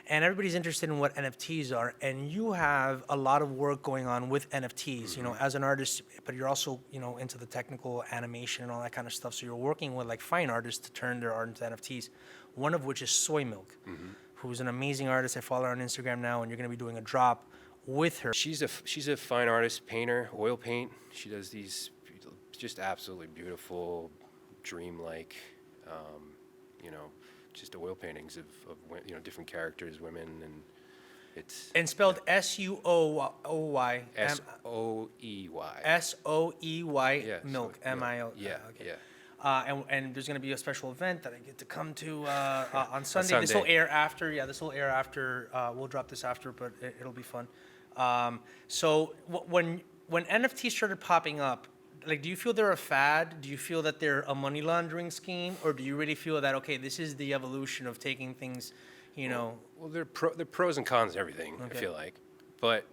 and everybody's interested in what NFTs are, and you have a lot of work going on with NFTs, you know, as an artist, but you're also, you know, into the technical animation and all that kind of stuff. So you're working with like fine artists to turn their art into NFTs, one of which is Soy Milk, who's an amazing artist. I follow her on Instagram now, and you're going to be doing a drop with her. She's a fine artist, painter, oil paint. She does these just absolutely beautiful, dreamlike, you know, just oil paintings of you know, different characters, women, and it's And spelled S-U-O-Y. S-O-E-Y. S-O-E-Y Yeah, Milk, so, M-I-L. Yeah, Okay. yeah. And there's going to be a special event that I get to come to on Sunday. Sunday. This will air after. Yeah, this will air after. We'll drop this after, but it'll be fun. So when NFTs started popping up, like, do you feel they're a fad? Do you feel that they're a money laundering scheme, or do you really feel that, okay, this is the evolution of taking things, you know? Well, they're pros and cons to everything, Okay. I feel like. But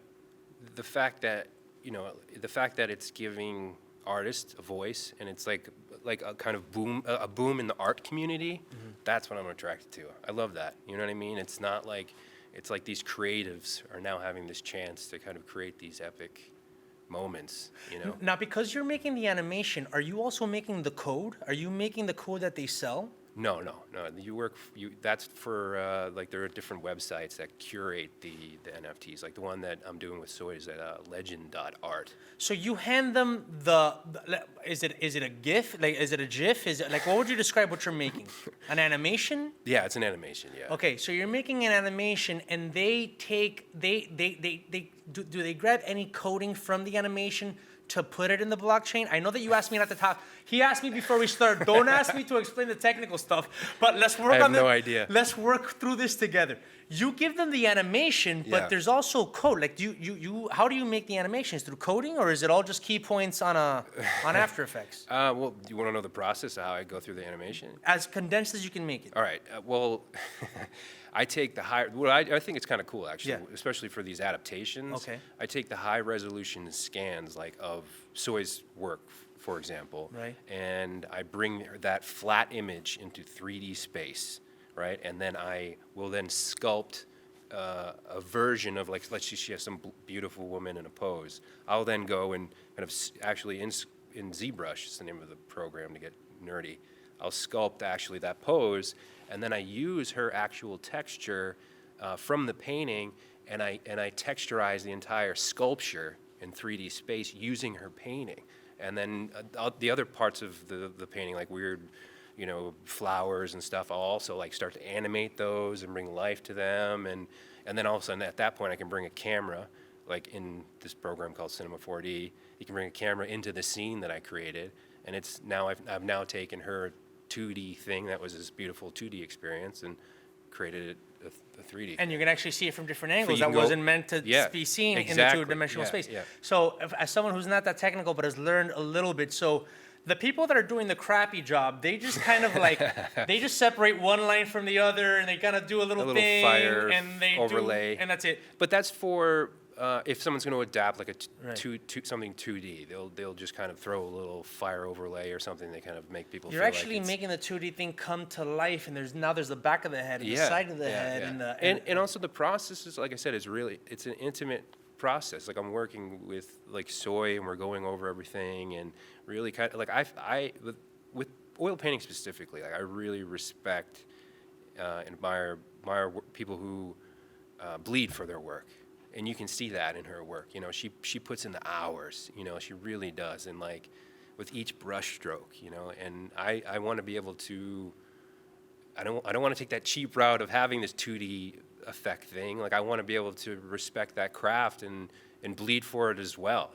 the fact that, you know, it's giving artists a voice, and it's like a kind of a boom in the art community, that's what I'm attracted to. I love that. You know what I mean? It's not like, it's like these creatives are now having this chance to kind of create these epic moments, you know? Now, because you're making the animation, are you also making the code? Are you making the code that they sell? No. That's for like, there are different websites that curate the NFTs. Like the one that I'm doing with Soy is at legend.art. So you hand them is it a GIF? Like, is it a GIF? Is it like, what would you describe what you're making? An animation? Yeah, it's an animation. Yeah. Okay, so you're making an animation, and they do they grab any coding from the animation to put it in the blockchain? I know that you asked me not to talk. He asked me before we start, don't ask me to explain the technical stuff, but let's work on I have no idea. Let's work through this together. You give them the animation, but Yeah. there's also code. Like, how do you make the animations? Through coding, or is it all just key points on After Effects? Well, do you want to know the process of how I go through the animation? As condensed as you can make it. All right. Well, I take the high. Well, I think it's kind of cool, actually, Yeah. especially for these adaptations. Okay. I take the high resolution scans, like of Soy's work, for example, Right. and I bring that flat image into 3D space, right? And then I will then sculpt a version of, like, let's say she has some beautiful woman in a pose. I'll then go and kind of actually in ZBrush, is the name of the program to get nerdy. I'll sculpt actually that pose, and then I use her actual texture from the painting, and I texturize the entire sculpture in 3D space using her painting. And then the other parts of the painting, like weird, you know, flowers and stuff, I'll also like start to animate those and bring life to them, and then all of a sudden at that point I can bring a camera, like in this program called Cinema 4D, you can bring a camera into the scene that I created, and it's now I've now taken her 2D thing that was this beautiful 2D experience and created a 3D. And you can actually see it from different angles. you That can go- wasn't meant to Yeah, be seen in the exactly. two-dimensional Yeah, space. yeah. So, as someone who's not that technical but has learned a little bit, so the people that are doing the crappy job, they just kind of like, they just separate one line from the other, and they kind of do a little thing, fire and they overlay, and that's it. But that's for if someone's going to adapt like Right. something 2D, they'll just kind of throw a little fire overlay or something. They kind of make people. You're feel actually like making the 2D thing come to life, and there's the back of the head, and the yeah, side of the yeah, head, yeah. And also the process is, like I said, it's an intimate process. Like I'm working with like Soy, and we're going over everything, and really kind of like I with oil painting specifically, like I really respect and admire people who bleed for their work. And you can see that in her work. You know, she puts in the hours, you know, she really does. And like with each brush stroke, you know, and I want to be able to, I don't want to take that cheap route of having this 2D effect thing. Like I want to be able to respect that craft and bleed for it as well.